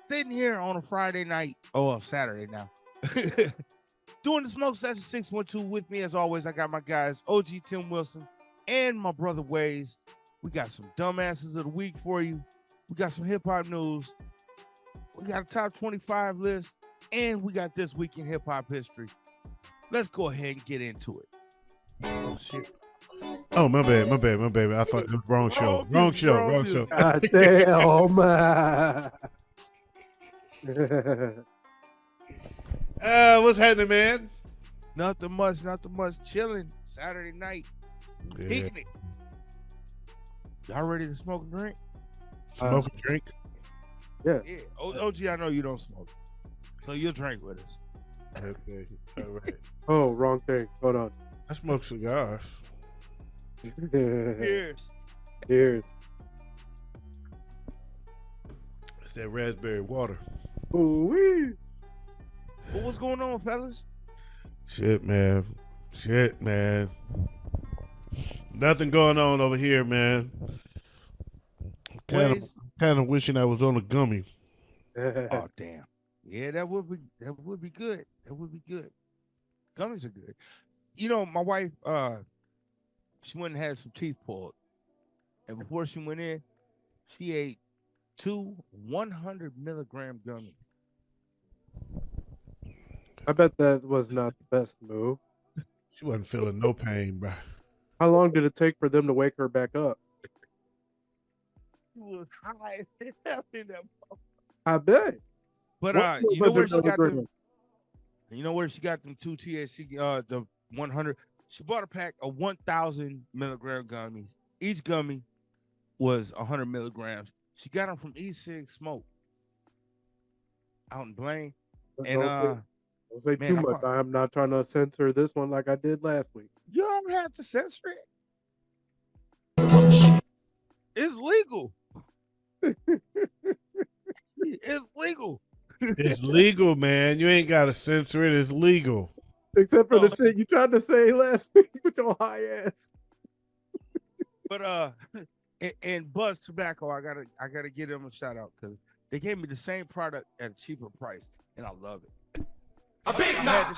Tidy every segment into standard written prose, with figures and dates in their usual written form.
sitting here on a Friday night, Saturday now, doing the Smoke Session 612 with me as always. I got my guys, OG Tim Wilson and my brother Waze. We got some dumbasses of the week for you. We got some hip hop news. We got a top 25 list, and we got this week in hip hop history. Let's go ahead and get into it. Oh shit. Oh, my bad. I thought it was wrong show. Wrong show. God damn. What's happening, man? Nothing much. Chilling. Saturday night. Yeah. Picnic. Y'all ready to smoke and drink? Smoke and drink? Yeah. Yeah. OG, I know you don't smoke. So you'll drink with us. Okay. All right. Oh, wrong thing. Hold on. I smoke cigars. Cheers. Cheers. It's that raspberry water. Ooh-wee. Well, what's going on, fellas? Shit, man. Nothing going on over here, man. Kind of wishing I was on a gummy. Oh, damn. Yeah, that would be good. That would be good. Gummies are good. You know, my wife, she went and had some teeth pulled. And before she went in, she ate 2 100-milligram gummies. I bet that was not the best move. She wasn't feeling no pain, bro. How long did it take for them to wake her back up? She was high. I bet. But you know where she got them 2 THC, the 100. She bought a pack of 1,000-milligram gummies. Each gummy was 100 milligrams. She got them from E-Cig Smoke out in Blaine. And don't say too much. I'm not trying to censor this one like I did last week. You don't have to censor it. It's legal. It's legal. It's legal, man. You ain't got to censor it. It's legal. Except for the shit you tried to say last week with your high ass. But and Buzz Tobacco, I gotta give them a shout out because they gave me the same product at a cheaper price, and I love it. A big mouth.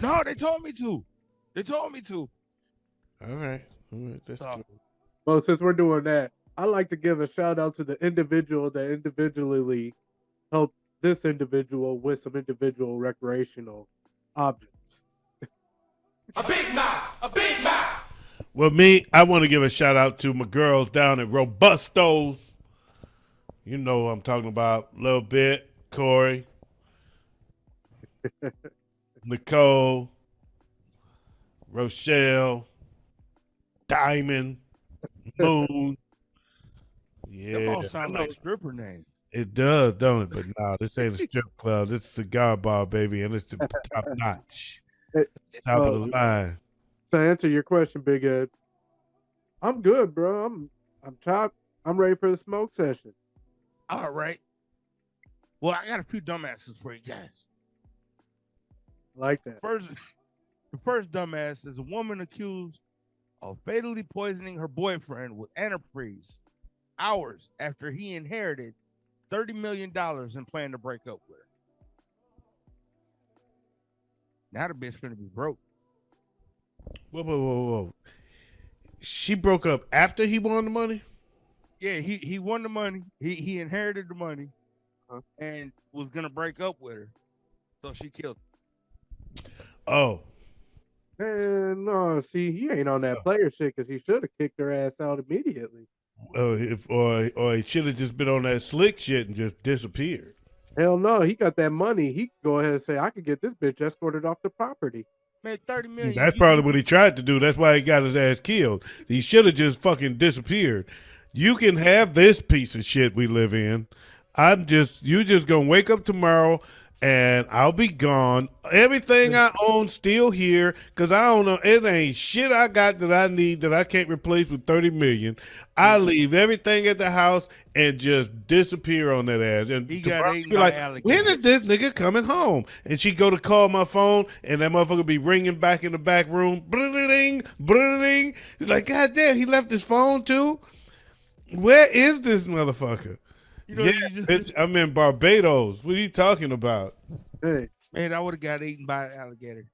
No, they told me to. All right. That's good. Well, since we're doing that, I'd like to give a shout out to the individual that individually helped this individual with some individual recreational objects. A big mouth. Well, I want to give a shout out to my girls down at Robustos. You know what I'm talking about a little bit. Corey, Nicole, Rochelle, Diamond, Moon. Yeah. Them all sound like stripper names. It does, don't it? But no, this ain't a strip club. This is a cigar bar, baby, and it's the top notch. Top of the line. To answer your question, Big Ed, I'm good, bro. I'm chopped. I'm ready for the smoke session. All right. Well, I got a few dumbasses for you guys. Like that. The first dumbass is a woman accused of fatally poisoning her boyfriend with antifreeze hours after he inherited $30 million and planned to break up with her. Now the bitch gonna be broke. Whoa. She broke up after he won the money? Yeah, he won the money. He inherited the money and was gonna break up with her. So she killed him. Oh. Man, no, see, he ain't on that player shit because he should have kicked her ass out immediately. Or he should have just been on that slick shit and just disappeared. Hell no, he got that money. He could go ahead and say, I could get this bitch escorted off the property. Man, $30 million. That's probably what he tried to do. That's why he got his ass killed. He should have just fucking disappeared. You can have this piece of shit we live in. You just gonna wake up tomorrow and I'll be gone. Everything I own still here because I don't know. It ain't shit I got that I need that I can't replace with $30 million. I leave everything at the house and just disappear on that ass. And he got eaten like, by alligators. when is this nigga coming home? And she go to call my phone and that motherfucker be ringing back in the back room. Bling, bling. Like, God damn, he left his phone too? Where is this motherfucker? You know, Yeah, you just, bitch, I'm in Barbados. What are you talking about? Hey, man, I would have got eaten by an alligator.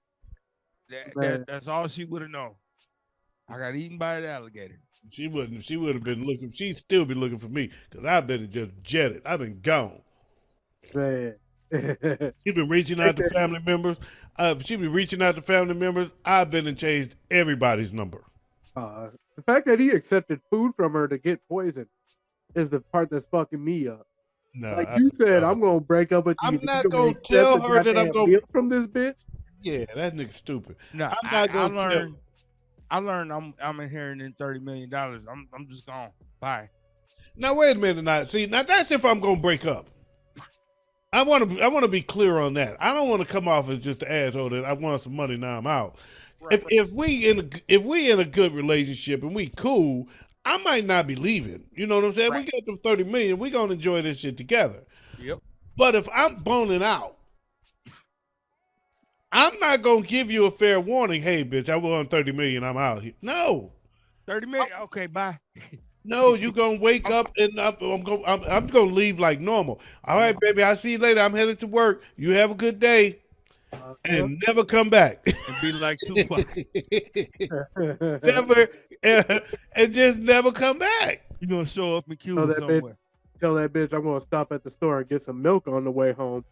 man. That's all she would have known. I got eaten by an alligator. She wouldn't. She would have been looking. She'd still be looking for me because I've been just jetted. I've been gone. Man. She's been reaching out to family members. She been reaching out to family members. I've been and changed everybody's number. The fact that he accepted food from her to get poisoned is the part that's fucking me up. No, Like you said, no. I'm gonna break up with you. I'm You not gonna gonna accept tell the her that I'm goddamn gonna. meal from this bitch. Yeah, that nigga stupid. No, I'm not gonna tell. I learned I'm inheriting $30 million. I'm just gone. Bye. Now wait a minute. Now see, now that's if I'm gonna break up. I want to be clear on that. I don't want to come off as just the asshole that I want some money, now I'm out. Right. If we in a good relationship and we cool, I might not be leaving. You know what I'm saying? Right. We got them 30 million. We gonna enjoy this shit together. Yep. But if I'm boning out, I'm not gonna give you a fair warning. Hey, bitch, I want 30 million. I'm out here. No. 30 million. Okay, bye. No, you gonna wake up and I'm gonna leave like normal. All right, baby. I'll see you later. I'm headed to work. You have a good day, and never come back. And be like Tupac. Never, and just never come back. You gonna show up in Cuba that somewhere. Tell that bitch I'm gonna stop at the store and get some milk on the way home.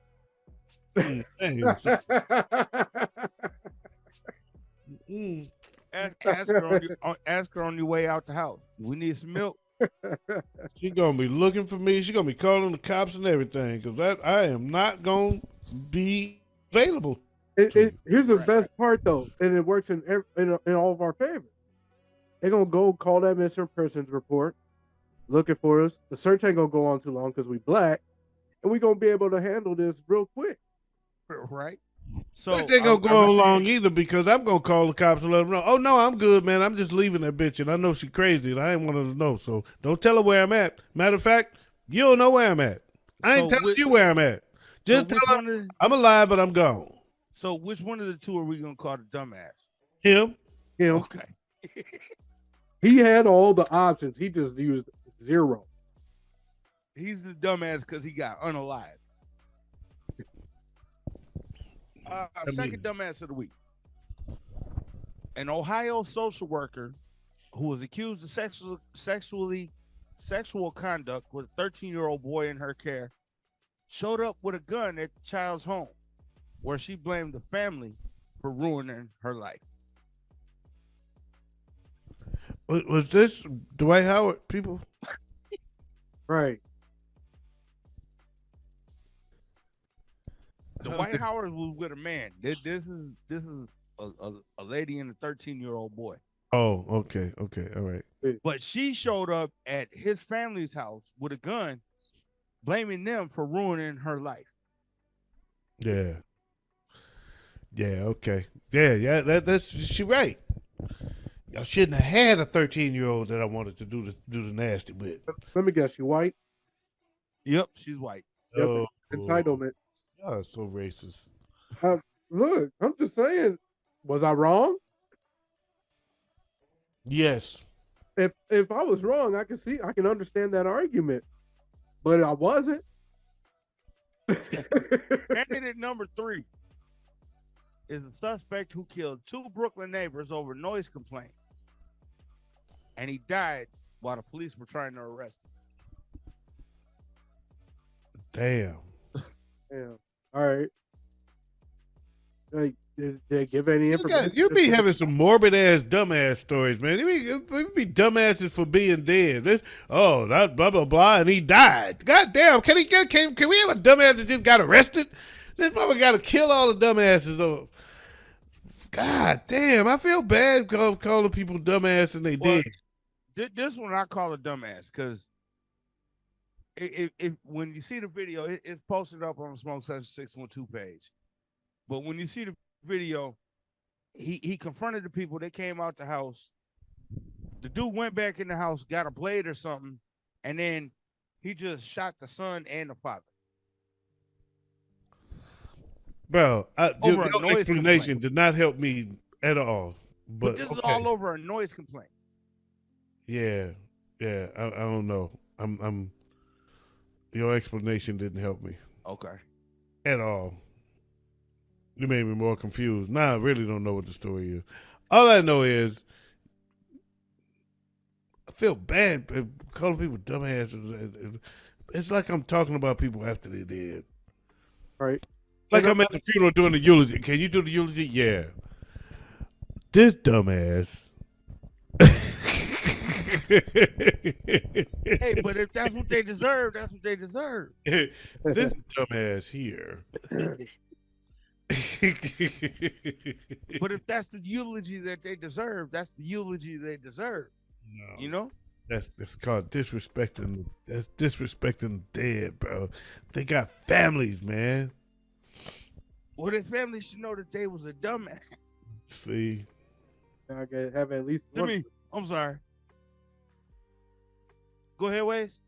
Ask her on your way out the house. We need some milk. She gonna be looking for me. She gonna be calling the cops and everything because I am not gonna be available. Here's the best part though, and it works in all of our favor. They're gonna go call that missing persons report, looking for us. The search ain't gonna go on too long because we black, and we gonna be able to handle this real quick. Right. So it ain't gonna go on long either because I'm gonna call the cops and let them know. Oh no, I'm good, man. I'm just leaving that bitch, and I know she crazy, and I ain't want her to know. So don't tell her where I'm at. Matter of fact, you don't know where I'm at. I ain't telling you where I'm at. Just tell her I'm alive, but I'm gone. So which one of the two are we gonna call the dumbass? Him. Okay. He had all the options. He just used zero. He's the dumbass because he got unalived. Second dumbass of the week. An Ohio social worker who was accused of sexual conduct with a 13-year-old boy in her care showed up with a gun at the child's home, where she blamed the family for ruining her life. Was this Dwight Howard, people? Right. Dwight Howard was with a man. This is a lady and a 13-year-old boy. Oh, okay, all right. But she showed up at his family's house with a gun, blaming them for ruining her life. Yeah. Okay. Yeah. That's she right. Y'all shouldn't have had a 13-year-old that I wanted to do the nasty with. Let me guess, you white? Yep, she's white. Yep. Oh, Entitlement. y'all are so racist. Look, I'm just saying, was I wrong? Yes. If I was wrong, I can understand that argument, but I wasn't. Candidate number 3 is a suspect who killed 2 Brooklyn neighbors over noise complaint, and he died while the police were trying to arrest him. Damn. Yeah. All right. Like, did they give any information? You be having some morbid ass dumbass stories, man. You be dumbasses for being dead. That blah blah blah, and he died. God damn! Can we have a dumbass that just got arrested? This mother got to kill all the dumbasses. Though. God damn! I feel bad calling people dumbass and they dead. This one I call a dumbass because when you see the video, it's posted up on the Smoke Session 612 page. But when you see the video, he confronted the people. They came out the house. The dude went back in the house, got a blade or something, and then he just shot the son and the father. Bro, your explanation complaint. did not help me at all. But this is all over a noise complaint. Yeah. I don't know. Your explanation didn't help me Okay. at all. You made me more confused. Now I really don't know what the story is. All I know is I feel bad calling people dumbasses. It's like I'm talking about people after they're dead. Right. Like I'm at the funeral doing the eulogy. Can you do the eulogy? Yeah. This dumbass. Hey, but if that's what they deserve, that's what they deserve. This dumbass here. But if that's the eulogy that they deserve, that's the eulogy they deserve. No, You know? that's called disrespecting. That's disrespecting the dead, bro. They got families, man. Well, their family should know that they was a dumbass. See, I gotta have at least one. Jimmy, I'm sorry. Go ahead, Waze.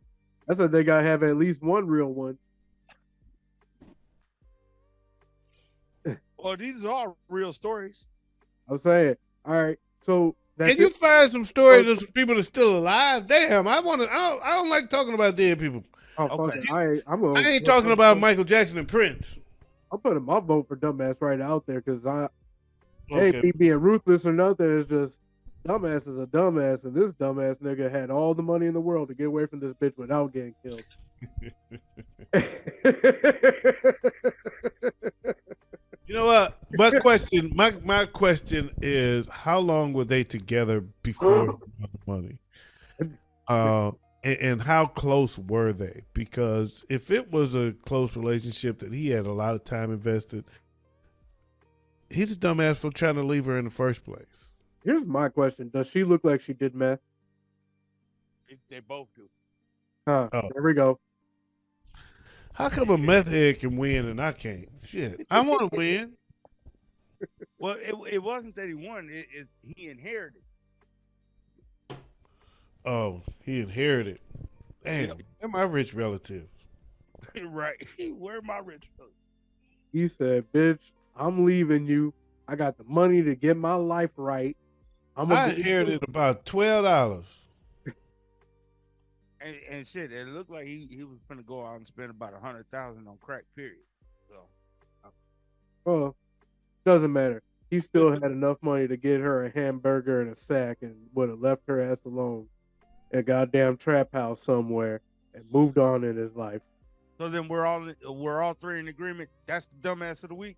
I said they gotta have at least one real one. Well, these are all real stories. I'm saying, all right. So that's can you it. find some stories of some people that's still alive? Damn, I want to. I don't like talking about dead people. Oh, fuck Okay. it. I'm I ain't talking about Michael Jackson and Prince. I'm putting my vote for dumbass right out there because Okay. ain't me being ruthless or nothing. It's just dumbass is a dumbass, and this dumbass nigga had all the money in the world to get away from this bitch without getting killed. You know what? My question is, how long were they together before he got the money? And how close were they? Because if it was a close relationship that he had a lot of time invested, he's a dumbass for trying to leave her in the first place. Here's my question: does she look like she did meth? They both do. Huh? Oh. There we go. How come a meth head can win and I can't? Shit, I want to win. Well, it wasn't that he won. He inherited. Oh, he inherited. Damn, they're my rich relatives. Right. Where my rich folks? He said, "Bitch, I'm leaving you. I got the money to get my life right. I inherited about $12. And shit, it looked like he was gonna go out and spend about 100,000 on crack. Period. So, Well, doesn't matter. He still had enough money to get her a hamburger and a sack, and would have left her ass alone in a goddamn trap house somewhere and moved on in his life." so then we're all three in agreement. That's the dumbass of the week.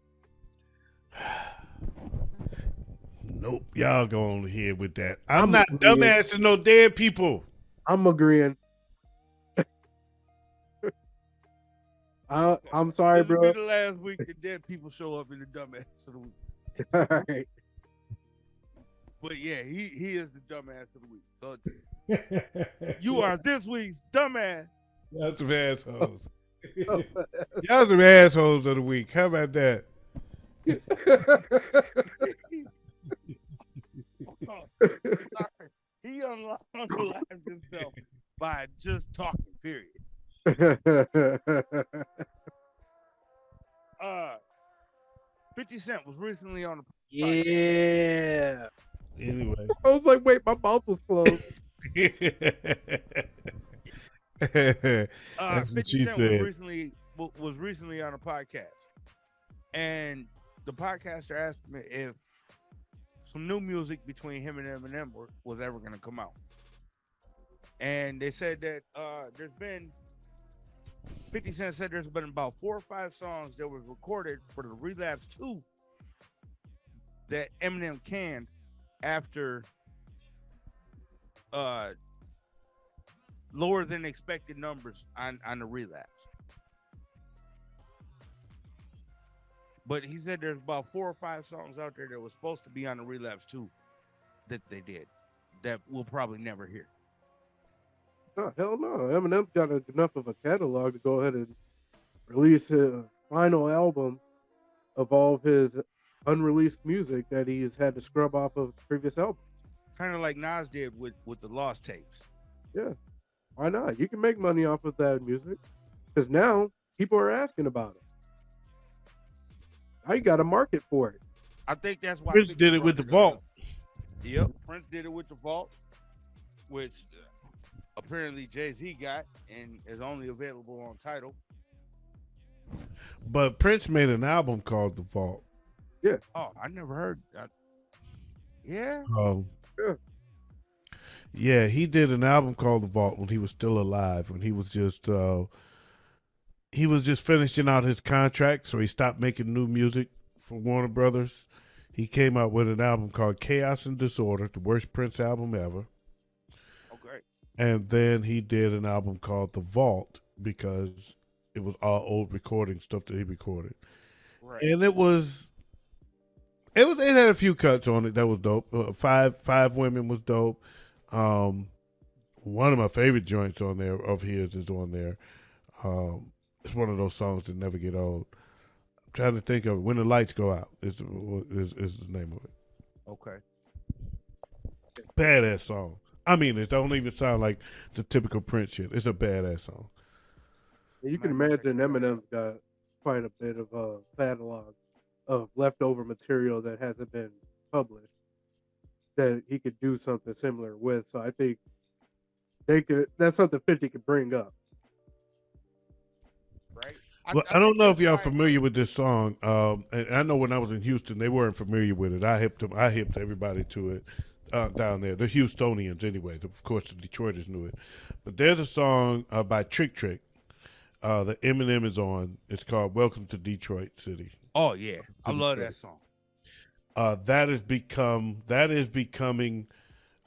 Nope, y'all go on ahead with that. I'm I'm not agreeing. dumbass to no dead people. I'm agreeing. I'm sorry, This will bro. be the last week that dead people show up in the dumbass of the week. All right. But yeah, he is the dumbass of the week. So you are this week's dumbass. Y'all some assholes. Y'all some assholes of the week. How about that? He unrealized himself by just talking. Period. 50 Cent was recently on the Yeah. Anyway. I was like, wait, my mouth was closed. 50 what she Cent said. was recently on a podcast, and the podcaster asked me if some new music between him and Eminem was ever going to come out, and they said that there's been 50 Cent said there's been about 4 or 5 songs that was recorded for the Relapse 2 that Eminem canned after lower than expected numbers on the Relapse. But he said there's about 4 or 5 songs out there that was supposed to be on the Relapse 2 that they did that we'll probably never hear. Oh, hell no. Eminem's got enough of a catalog to go ahead and release his final album of all of his unreleased music that he's had to scrub off of previous albums. Kind of like Nas did with the Lost tapes. Yeah. Why not? You can make money off of that music because now people are asking about it. Now you got a market for it. I think that's why Prince did it with the Vault. Yep, Prince did it with the Vault, which apparently Jay-Z got and is only available on Tidal. But Prince made an album called The Vault. Oh, I never heard. Yeah. Um, Yeah. yeah, he did an album called The Vault when he was still alive. When he was just finishing out his contract, so he stopped making new music for Warner Brothers. He came out with an album called Chaos and Disorder, the worst Prince album ever. Okay. And then he did an album called The Vault because it was all old recording stuff that he recorded. Right. And it had a few cuts on it that was dope. Five Women was dope. One of my favorite joints on there of his is on there. It's one of those songs that never get old. I'm trying to think of it. When the Lights Go Out is the name of it. Okay. Badass song. I mean, it don't even sound like the typical Prince shit. It's a badass song. And you can imagine Eminem's got quite a bit of a catalog of leftover material that hasn't been published that he could do something similar with. So I think that's something 50 could bring up. Right. Well, I don't think know if that's y'all why- familiar with this song. And I know when I was in Houston, they weren't familiar with it. I hipped everybody to it down there. The Houstonians, anyway. Of course, the Detroiters knew it. But there's a song by Trick Trick that Eminem is on. It's called "Welcome to Detroit City." Oh yeah, I love that song. That is becoming.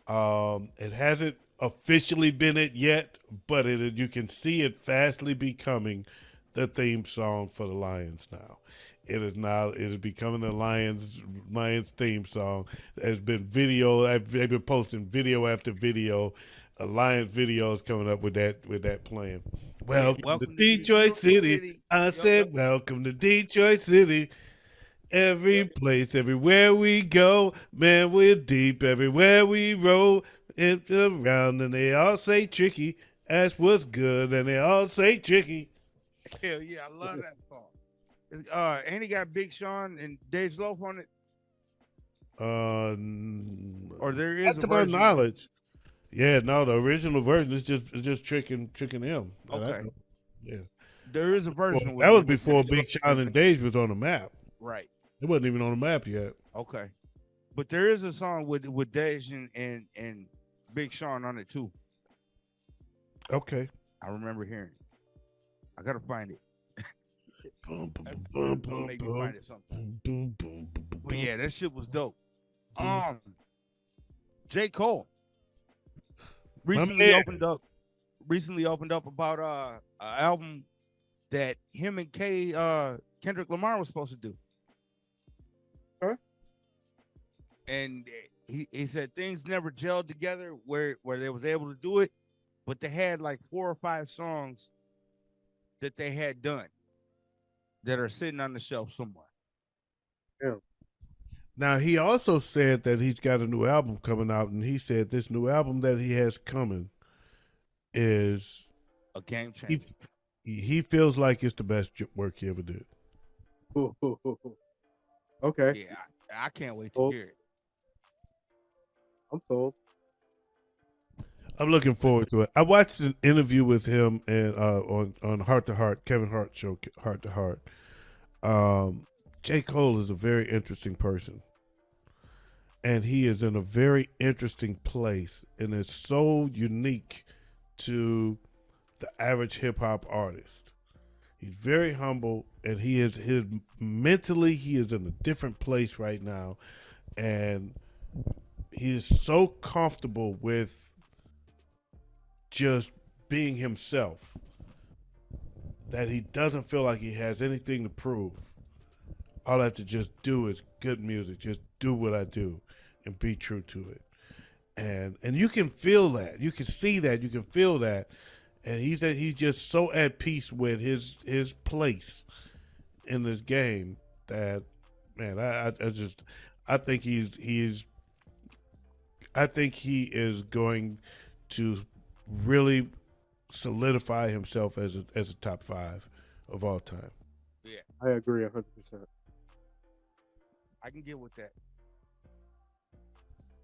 It hasn't officially been it yet, but you can see it fastly becoming the theme song for the Lions now. It is becoming the Lions theme song. There's been video. They've been posting video after video. Lions videos coming up with that playing. Welcome to Detroit City. I said, welcome to Detroit City. Every place, everywhere we go, man, we're deep. Everywhere we roll, it's around, and they all say tricky. That's what's good, and they all say tricky. Hell yeah, I love that song. And he got Big Sean and Dej Loaf on it. Or there is not a to my version. knowledge. Yeah, no, the original version is just tricking him. Okay. Yeah. There is a version. That was with before Dej Big Loaf. Sean and Dej was on the map. Right. It wasn't even on the map yet. Okay. But there is a song with Dej and Big Sean on it too. Okay. I remember hearing it. I gotta find it. Make me find it sometime. But yeah, that shit was dope. J. Cole recently opened up about an album that him and Kendrick Lamar was supposed to do. Huh? And he said things never gelled together where they was able to do it, but they had like 4 or 5 songs that they had done that are sitting on the shelf somewhere. Yeah. Now, he also said that he's got a new album coming out, and he said this new album that he has coming is A game changer. he feels like it's the best work he ever did. Okay. Yeah, I can't wait to Cool. hear it. I'm sold. I'm looking forward to it. I watched an interview with him and on Heart to Heart, Kevin Hart show, Heart to Heart. J. Cole is a very interesting person, and he is in a very interesting place, and it's so unique to the average hip hop artist. He's very humble, and he mentally he is in a different place right now, and he is so comfortable with just being himself that he doesn't feel like he has anything to prove. All I have to just do is good music, just do what I do and be true to it. And you can feel that. You can see that. You can feel that. And he's just so at peace with his place in this game that, man, I think he is going to really solidify himself as a top 5 of all time. Yeah, I agree 100%. I can get with that.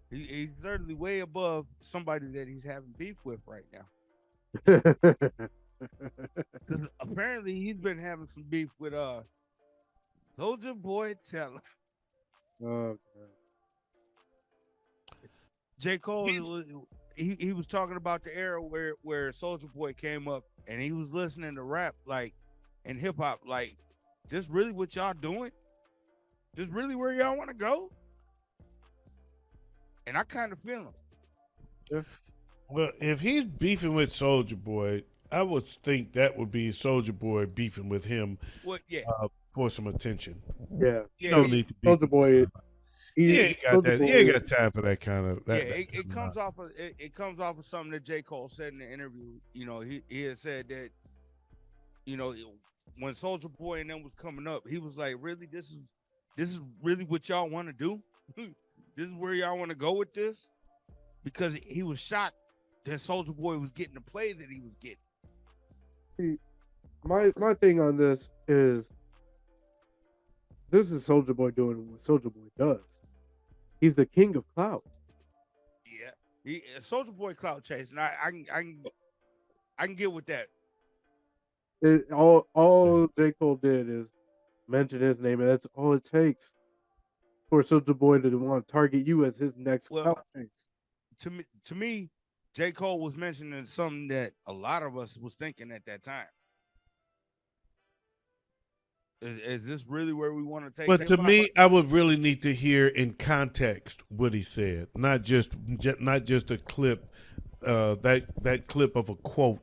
He's certainly way above somebody that he's having beef with right now. 'Cause apparently he's been having some beef with Soldier Boy Teller. Oh, J. Cole he was talking about the era where Soldier Boy came up and he was listening to rap like and hip hop like this really what y'all doing? This really where y'all want to go? And I kind of feel him. Well, if he's beefing with Soldier Boy, I would think that would be Soldier Boy beefing with him What? Yeah, for some attention. yeah. yeah, No need to beef Soldier with Boy, him. He ain't got Soldier that. He Boy, ain't got time for that kind of. yeah. That It kind of comes off of it comes off of something that J. Cole said in the interview. You know, he had said that you know when Soldier Boy and them was coming up, he was like, really, this is really what y'all want to do? This is where y'all want to go with this? Because he was shocked that Soldier Boy was getting the play that he was getting. my thing on this is Soldier Boy doing what Soldier Boy does. He's the king of clout. Yeah, he Soldier Boy clout chasing. I can get with that. All J. Cole did is mention his name, and that's all it takes for Soldier Boy to want to target you as his next Well, clout chase. To me, J. Cole was mentioning something that a lot of us was thinking at that time. Is this really where we want to take? But to hip-hop? me, I would really need to hear in context what he said, not just a clip. That clip of a quote.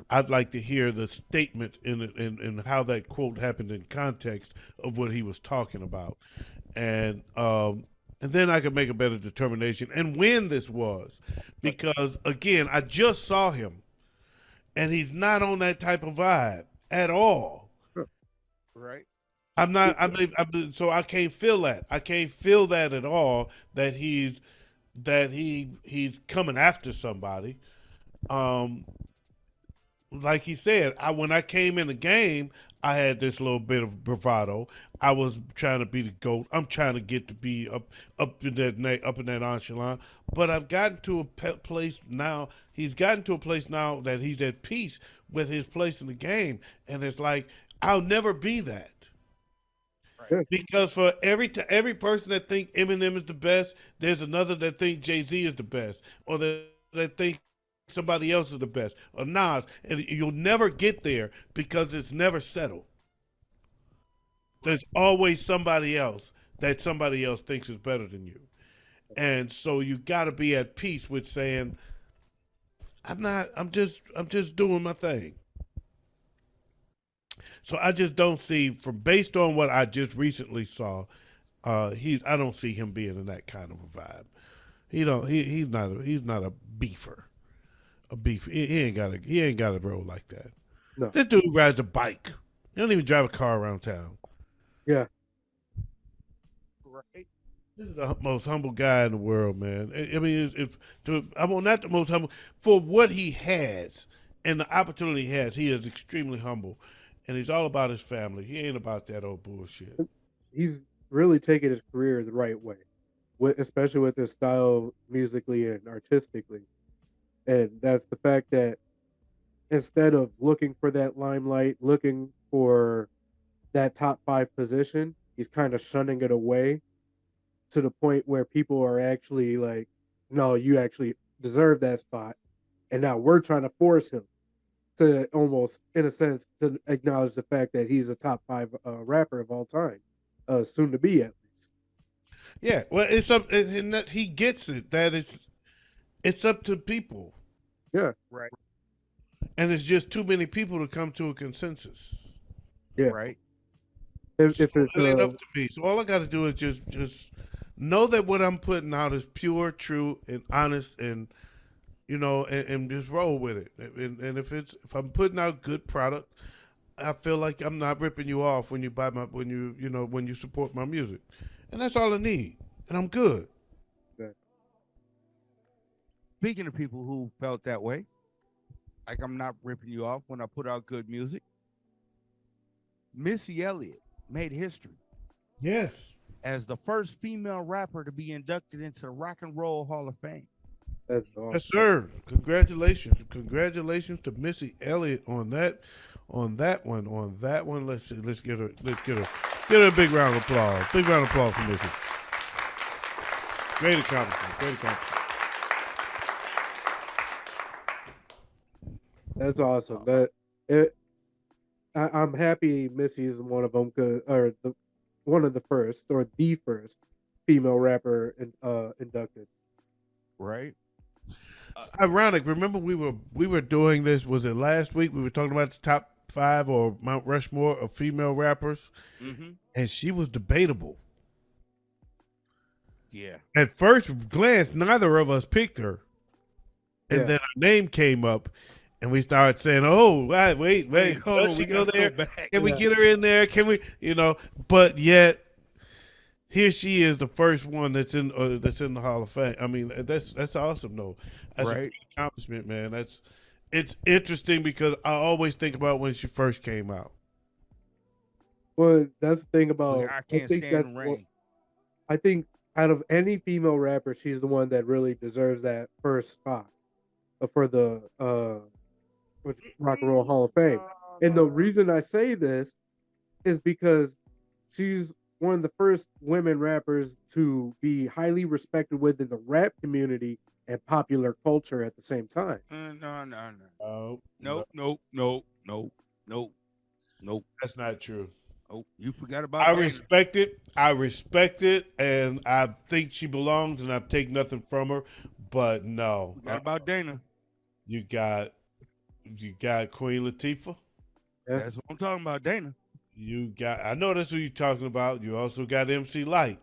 I'd like to hear the statement in how that quote happened in context of what he was talking about, and then I could make a better determination and when this was, because again, I just saw him, and he's not on that type of vibe at all. Right. I'm not. So I can't feel that. I can't feel that at all. That he's coming after somebody. Um, like he said, when I came in the game, I had this little bit of bravado. I was trying to be the GOAT. I'm trying to get to be up in that echelon. But I've gotten to a place now. He's gotten to a place now that he's at peace with his place in the game, and it's like I'll never be that. Yeah. Because for every person that think Eminem is the best, there's another that think Jay-Z is the best, or that think somebody else is the best, or Nas, and you'll never get there because it's never settled. There's always somebody else that somebody else thinks is better than you, and so you got to be at peace with saying, "I'm not. I'm just doing my thing." So I just don't see, from based on what I just recently saw, I don't see him being in that kind of a vibe. He's not a beefer. A beef. He ain't got a roll like that. No. This dude rides a bike. He don't even drive a car around town. Yeah. Right. This is the most humble guy in the world, man. I mean, I'm not the most humble for what he has and the opportunity he has. He is extremely humble, and he's all about his family. He ain't about that old bullshit. He's really taken his career the right way, especially with his style musically and artistically. And that's the fact that instead of looking for that limelight, looking for that top 5 position, he's kind of shunning it away to the point where people are actually like, no, you actually deserve that spot. And now we're trying to force him to almost, in a sense, to acknowledge the fact that he's a top 5 rapper of all time, soon to be at least. Yeah, well, it's up, and that he gets it. That it's up to people. Yeah. Right. And it's just too many people to come to a consensus. Yeah. Right. If So it's it ain't up to me. So all I got to do is just know that what I'm putting out is pure, true, and honest, and and just roll with it. And if I'm putting out good product, I feel like I'm not ripping you off when you buy when you support my music, and that's all I need, and I'm good. Speaking of people who felt that way, like I'm not ripping you off when I put out good music, Missy Elliott made history Yes. as the first female rapper to be inducted into the Rock and Roll Hall of Fame. That's awesome. Yes, sir. Congratulations. Congratulations to Missy Elliott on that one. Let's see. Let's get her a big round of applause. Big round of applause for Missy. Great accomplishment. Great accomplishment. That's awesome. I'm happy Missy's one of them, one of the first or the first female rapper inducted. Right. It's ironic. Remember we were doing this. Was it last week? We were talking about the top 5 or Mount Rushmore of female rappers, and she was debatable. Yeah. At first glance, neither of us picked her, and Yeah. then her name came up, and we started saying, "Oh, wait, Hold does on, she we go gotta there? go back. Can we get her in there? Can we, But yet, here she is, the first one that's in the Hall of Fame. I mean, that's awesome, though. That's a Right. great accomplishment, man. It's interesting because I always think about when she first came out. Well, that's the thing about. I can't think stand that's the rain. I think out of any female rapper, she's the one that really deserves that first spot for the Rock and Roll Hall of Fame. And the reason I say this is because she's one of the first women rappers to be highly respected within the rap community and popular culture at the same time. No. Oh, Nope. that's not true. Oh, you forgot about I Dana. respect it. I respect it, and I think she belongs, and I take nothing from her. But no, Forgot about Dana. you got Queen Latifah. Yeah. That's what I'm talking about, Dana. I know that's who you're talking about. You also got MC Light.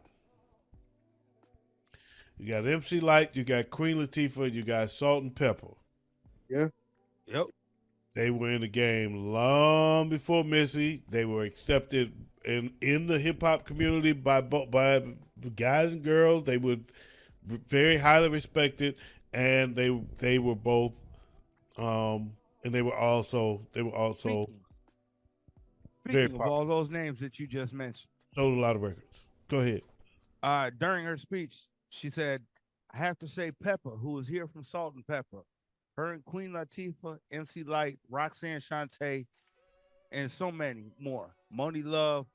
You got MC Light. You got Queen Latifah. You got Salt and Pepper. Yeah. Yep. They were in the game long before Missy. They were accepted in the hip hop community by guys and girls. They were very highly respected, and they were both, and they were also Speaking very of popular. all those names that you just mentioned, Sold a lot of records. Go ahead. during her speech, she said, "I have to say, Pepper, who was here from Salt and Pepper, her and Queen Latifah, MC Light, Roxanne Shante, and so many more. Moni Love,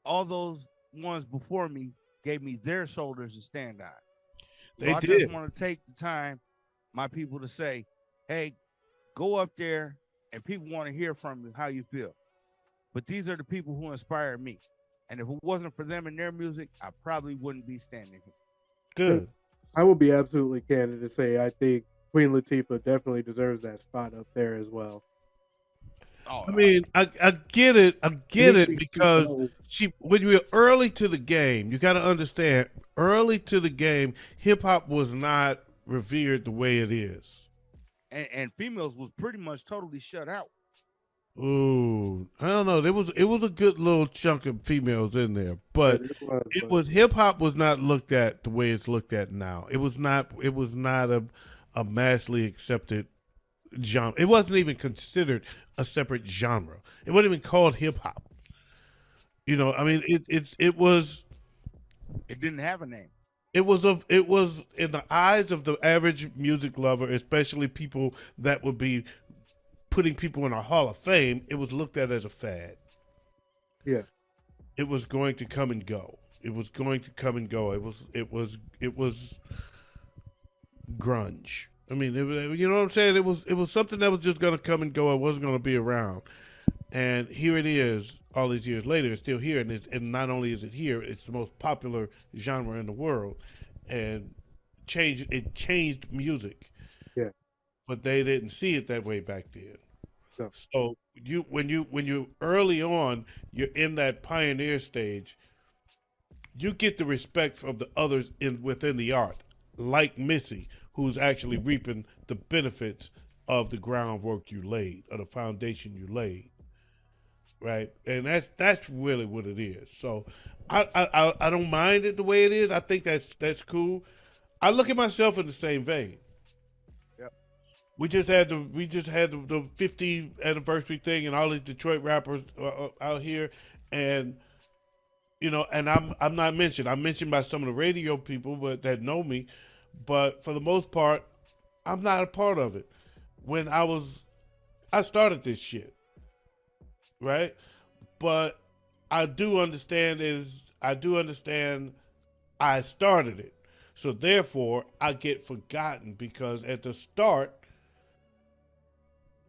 all those ones before me gave me their shoulders to stand on. So They I did. just want to take the time, my people, to say, hey, go up there and people want to hear from you how you feel. But these are the people who inspired me. And if it wasn't for them and their music, I probably wouldn't be standing here." Good. I will be absolutely candid to say I think Queen Latifah definitely deserves that spot up there as well. Oh, I mean, I get it. I get it because No. when you're early to the game, you got to understand. Early to the game, hip hop was not revered the way it is. and females was pretty much totally shut out. Ooh, I don't know. It was a good little chunk of females in there, but It was hip hop was not looked at the way it's looked at now. It was not a massively accepted genre. It wasn't even considered a separate genre. It wasn't even called hip hop. I mean, it was It didn't have a name. it was in the eyes of the average music lover, especially people that would be putting people in a Hall of Fame. It was looked at as a fad. Yeah. It was going to come and go. It was going to come and go. It was grunge. I mean, you know what I'm saying? It was something that was just going to come and go. It wasn't going to be around. And here it is, all these years later, it's still here. And not only is it here, it's the most popular genre in the world. And it changed music. Yeah. But they didn't see it that way back then. No. So when you early on, you're in that pioneer stage, you get the respect from the others within the art, like Missy, who's actually reaping the benefits of the groundwork you laid, or the foundation you laid. Right, and that's really what it is. So, I don't mind it the way it is. I think that's cool. I look at myself in the same vein. Yep. We just had the 50th anniversary thing, and all these Detroit rappers out here, and and I'm not mentioned. I'm mentioned by some of the radio people, but that know me. But for the most part, I'm not a part of it. When I started this shit, right? But I do understand I started it. So therefore I get forgotten because at the start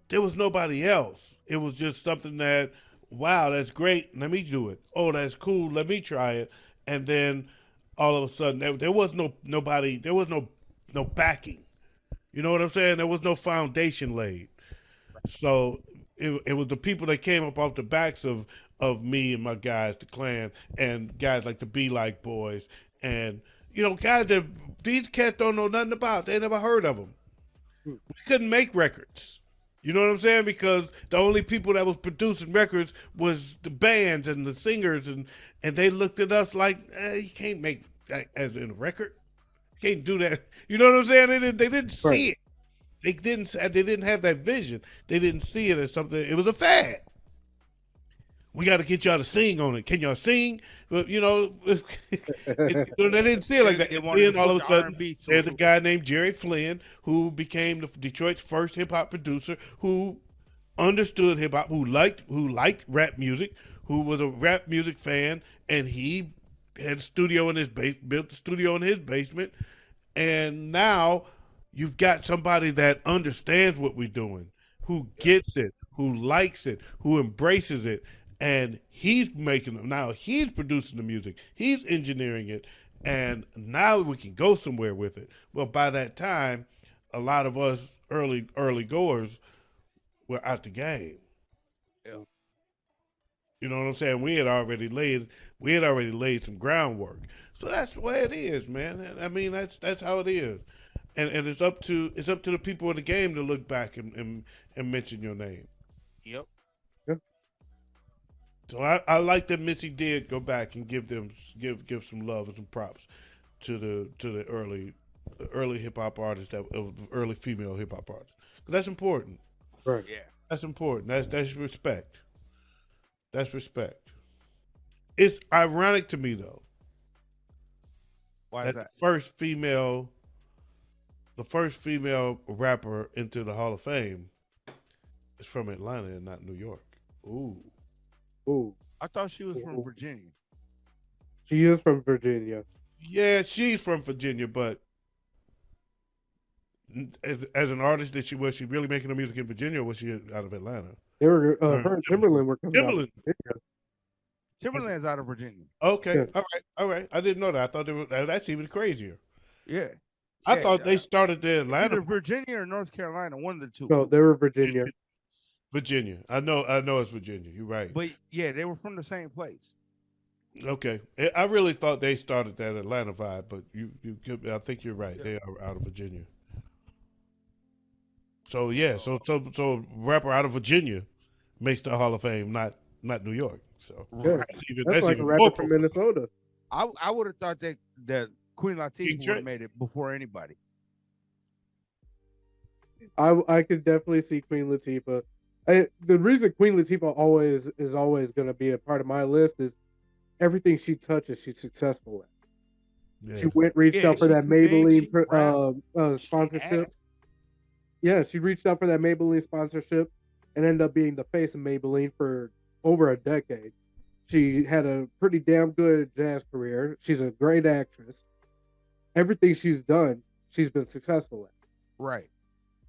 there was nobody else. It was just something that, wow, that's great. Let me do it. Oh, that's cool. Let me try it. And then all of a sudden there was nobody, there was no backing. You know what I'm saying? There was no foundation laid. So it was the people that came up off the backs of me and my guys, the clan, and guys like the Be Like Boys, and guys that these cats don't know nothing about. They never heard of them. We couldn't make records. You know what I'm saying? Because the only people that was producing records was the bands and the singers, and they looked at us like, you can't make that as in a record. You can't do that. You know what I'm saying? They didn't see it. They didn't have that vision. They didn't see it as something. It was a fad. We got to get y'all to sing on it. Can y'all sing? Well, they didn't see it like that. And then all of a sudden, there's a guy named Jerry Flynn who became Detroit's first hip hop producer, who understood hip hop, who liked rap music, who was a rap music fan, and he had a studio in his built a studio in his basement, and now you've got somebody that understands what we're doing, who gets it, who likes it, who embraces it. And he's making them now. He's producing the music. He's engineering it, and now we can go somewhere with it. Well, by that time, a lot of us early goers were out the game. Yeah. You know what I'm saying? We had already laid some groundwork. So that's the way it is, man. I mean, that's how it is. And it's up to the people in the game to look back and mention your name. Yep. So I like that Missy did go back and give some love and some props to the early hip hop artists, early female hip hop artists, because that's important. Right. Yeah. That's important. That's respect. That's respect. It's ironic to me though. Why is that? The first female rapper into the Hall of Fame is from Atlanta and not New York. Ooh. I thought she was from Virginia. She is from Virginia. Yeah, she's from Virginia, but as an artist, was she really making her music in Virginia, or was she out of Atlanta? They were her and Timberland were coming out. Timberland's out of Virginia. Okay, Yeah. all right. I didn't know that. I thought that's even crazier. Yeah. I thought they started the Atlanta, either Virginia or North Carolina, one of the two. No, they were Virginia. Virginia. I know it's Virginia. You're right. But yeah, they were from the same place. Okay, I really thought they started that Atlanta vibe, but I think you're right. Yeah. They are out of Virginia. So yeah, so rapper out of Virginia makes the Hall of Fame, not New York. So Yeah. That's like a rapper from Minnesota. I would have thought that Queen Latifah would have made it before anybody. I could definitely see Queen Latifah. The reason Queen Latifah is always going to be a part of my list is everything she touches, she's successful at. Yeah. She reached out for that Maybelline sponsorship. Yeah, she reached out for that Maybelline sponsorship and ended up being the face of Maybelline for over a decade. She had a pretty damn good jazz career. She's a great actress. Everything she's done, she's been successful at. Right.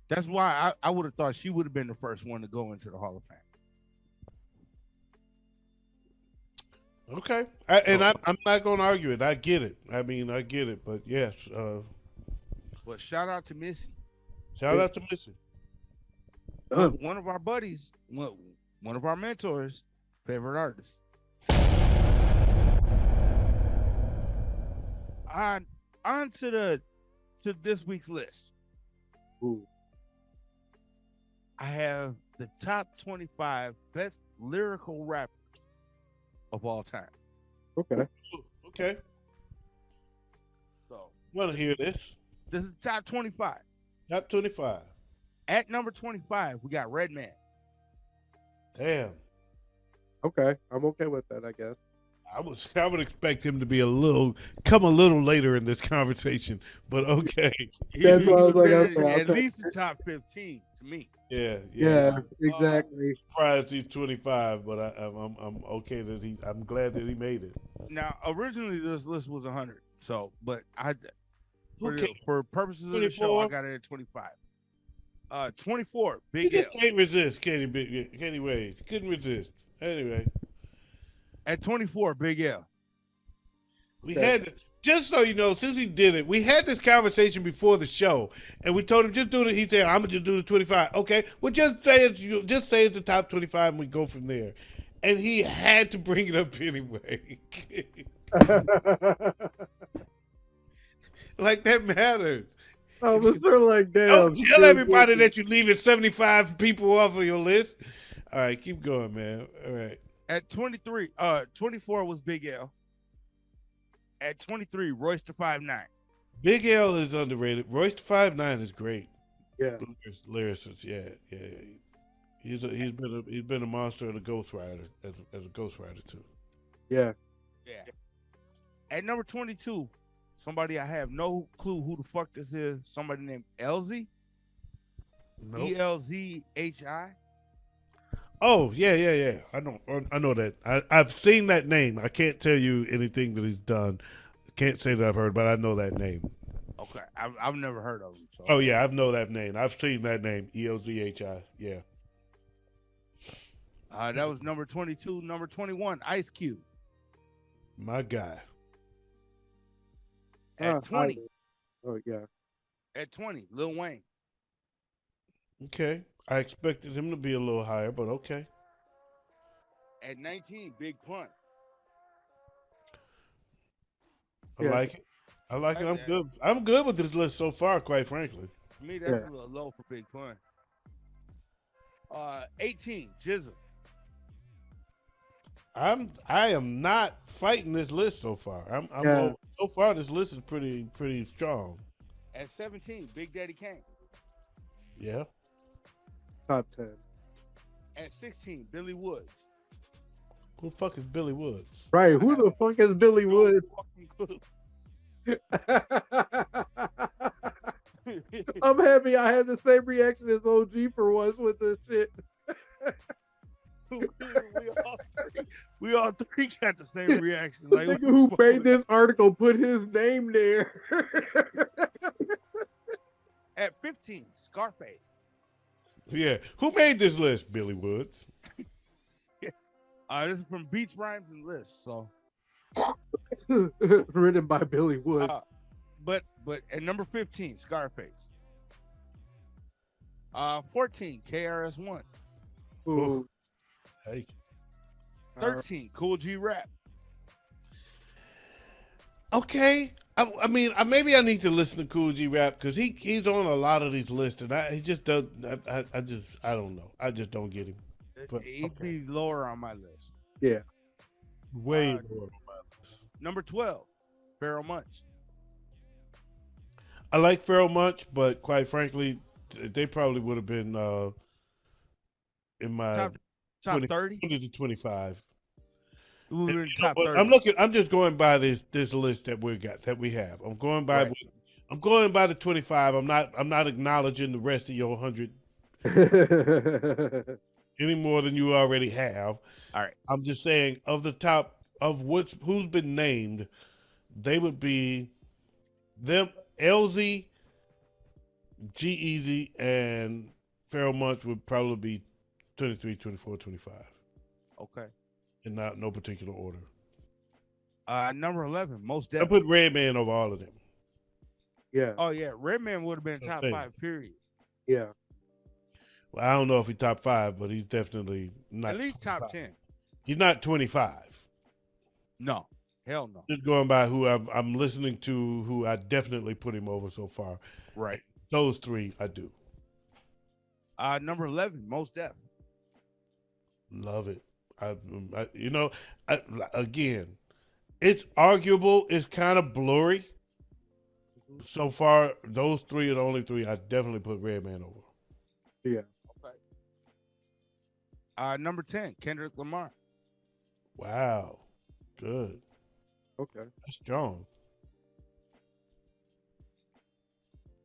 That's why I would have thought she would have been the first one to go into the Hall of Fame. Okay. I'm not going to argue it. I get it. I mean, I get it. But yes. But shout out to Missy. Shout out to Missy. One of our buddies, one of our mentors, favorite artists. On to this week's list. Ooh. I have the top 25 best lyrical rappers of all time. Okay. Okay. So, want to hear this. This is the top 25. Top 25. At number 25, we got Redman. Damn. Okay. I'm okay with that, I guess. I would expect him to be come a little later in this conversation, but okay. That's why I was like, At okay, I'll take least the top 15 to me. Yeah. Yeah, exactly. Surprised he's 25, but I'm okay that I'm glad that he made it. Now, originally this list was 100. So, but Okay. for purposes of the show, I 24? got it at 25. 24, He Big L. just can't resist, Kenny Ways. Couldn't resist. Anyway, At 24, Big L. we had just so you know, since he did it, we had this conversation before the show, and we told him just do it. He said, "I'm gonna just do the 25." Okay, well, just say it's the top 25, and we go from there. And he had to bring it up anyway. Like that matters. I was sort of like, damn. Don't tell everybody that you're leaving 75 people off of your list. All right, keep going, man. All right. At 23, 24 was Big L. At 23, Royce the 5'9". Big L is underrated. Royce the 5'9" is great. Yeah. Lyricist, yeah. He's been a monster of the ghostwriter as a ghostwriter too. Yeah. Yeah. At number 22, somebody I have no clue who the fuck this is. Somebody named Elzy. Nope. ELZHI. Oh yeah. I know that. I've seen that name. I can't tell you anything that he's done. Can't say that I've heard, but I know that name. Okay, I've never heard of him. So. Oh yeah, I know that name. I've seen that name. ELZHI. Yeah. That was number 22. Number 21, Ice Cube. My guy. At 20. Oh yeah. At 20, Lil Wayne. Okay. I expected him to be a little higher, but okay. At 19, Big Pun. I like it. I like it. I'm good. I'm good with this list so far, quite frankly. For me, that's a little low for Big Pun. 18, Jizzle. I am not fighting this list so far. I'm low. So far this list is pretty strong. At 17, Big Daddy Kane. Yeah. Top 10. At 16, Billy Woods. Who the fuck is Billy Woods? Right. Who the fuck is Billy Woods? I'm happy I had the same reaction as OG for once with this shit. we all three got the same reaction. Like, nigga who made this article put his name there. At 15, Scarface. Yeah. Who made this list? Billy Woods. This is from Beats, Rhymes, and Lists. So, written by Billy Woods. But at number 15, Scarface. 14, KRS-One. Ooh. Hey. 13, Cool G Rap. Okay. I mean, maybe I need to listen to Cool G Rap because he's on a lot of these lists, and he just does. I don't know. I just don't get him. But, He'd be lower on my list. Yeah. Way lower on my list. Number 12, Pharoah Monch. I like Pharoah Monch, but quite frankly, they probably would have been in my top 30 to 25. Top 30. I'm just going by this list that we have. I'm going by the 25. I'm not acknowledging the rest of your 100 any more than you already have. All right. I'm just saying of the top of who's been named, they would be them, LZ, G-Eazy, and Pharoah Monch would probably be 23, 24, 25. Okay. In no particular order. Number 11, Most I Definitely. put Redman over all of them. Yeah. Oh yeah, Redman would have been top 5. Period. Yeah. Well, I don't know if he's top 5, but he's definitely not. At least top 10. He's not 25. No, hell no. Just going by who I'm listening to, who I definitely put him over so far. Right. Those three, I do. Number 11, Most Def. Love it. Again, it's arguable. It's kind of blurry. So far, those three are the only three I definitely put Redman over. Yeah. Okay. Number 10, Kendrick Lamar. Wow. Good. Okay. That's strong.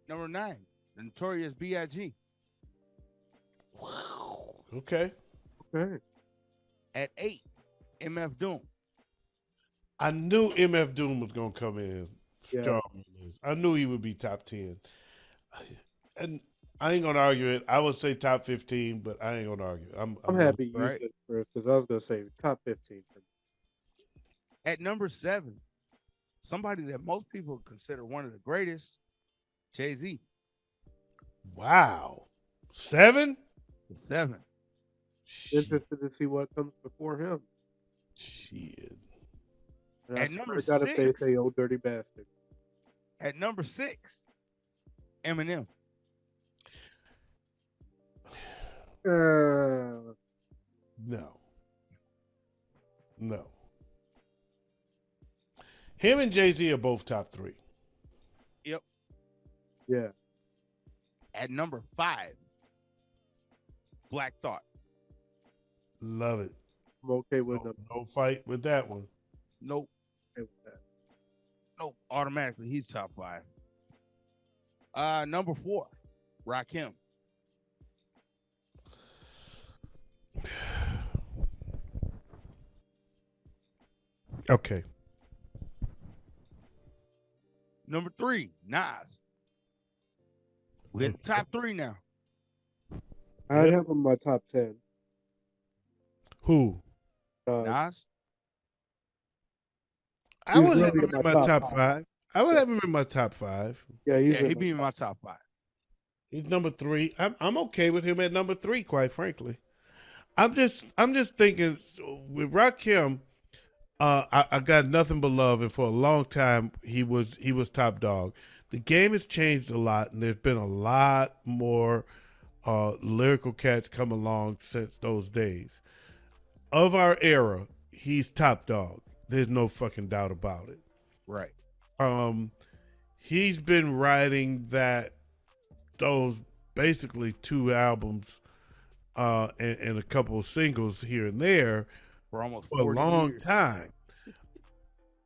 Number 9, the Notorious B.I.G. Okay. Okay. At 8, MF Doom. I knew MF Doom was gonna come in Yeah. strong on this. I knew he would be top 10. And I ain't gonna argue it. I would say top 15, but I ain't gonna argue. I'm happy you right. said it first because I was gonna say top 15 for me. At number 7, somebody that most people consider one of the greatest, Jay-Z. Wow. 7? 7. Interested to see what comes before him. Shit. And At I number gotta say, 6. say, old dirty bastard. At number 6, Eminem. No. No. Him and Jay-Z are both top 3. Yep. Yeah. At number 5, Black Thought. Love it. I'm okay with them. No fight with that one. Nope. Okay with that. Nope. Automatically, he's top 5. Number 4, Rakim. Okay. Number 3, Nas. We hit the top 3 now. I'd have him in my top 10. Who? Nas. I He's would have really him in in my my top top 5. I would have him in my top 5. Yeah, he's Yeah, in he'd my be in my top 5. He's number 3. I'm okay with him at number 3, quite frankly. I'm just thinking with Rakim, I got nothing but love, and for a long time he was top dog. The game has changed a lot, and there's been a lot more lyrical cats come along since those days. Of our era, he's top dog. There's no fucking doubt about it. Right. He's been writing those basically 2 albums and a couple of singles here and there For almost for a 40 long years. time.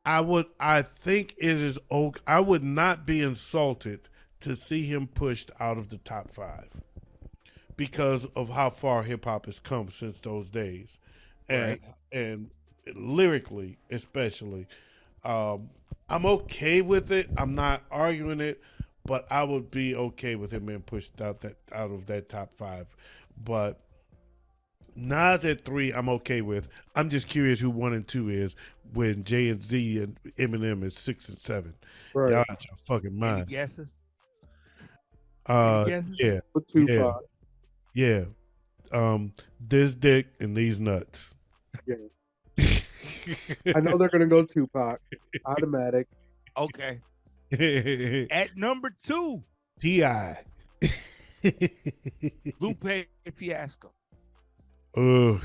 I think it is okay. I would not be insulted to see him pushed out of the top 5 because of how far hip hop has come since those days, and lyrically especially. I'm okay with it. I'm not arguing it, but I would be okay with him being pushed out of that top 5. But Nas at 3, I'm okay with. I'm just curious who 1 and 2 is when Jay and Z and Eminem is 6 and 7. Right. Y'all out your fucking Any mind. guesses? Any guesses? Yeah, With Tupac. yeah. This dick and these nuts. Yeah. I know they're gonna go Tupac. Automatic. Okay. At number 2, T.I. Lupe Fiasco. Ugh.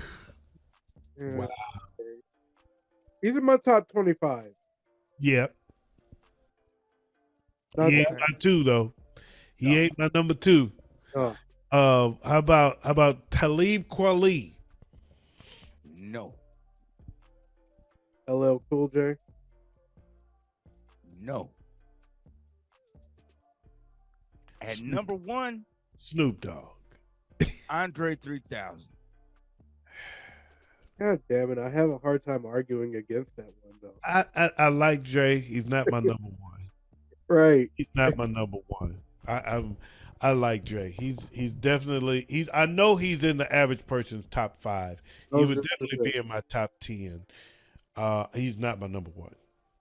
Yeah. Wow. He's in my top 25. Yep. Not He ain't bad. my 2 though. He No. ain't my number 2. Oh. How about Talib Kweli? No. LL Cool J. No. At number 1, Snoop Dogg. Andre 3000. God damn it. I have a hard time arguing against that one though. I like Dre. He's not my number 1. Right. He's not my number 1. I like Dre. He's definitely I know he's in the average person's top 5. He would definitely be in my top 10. He's not my number 1.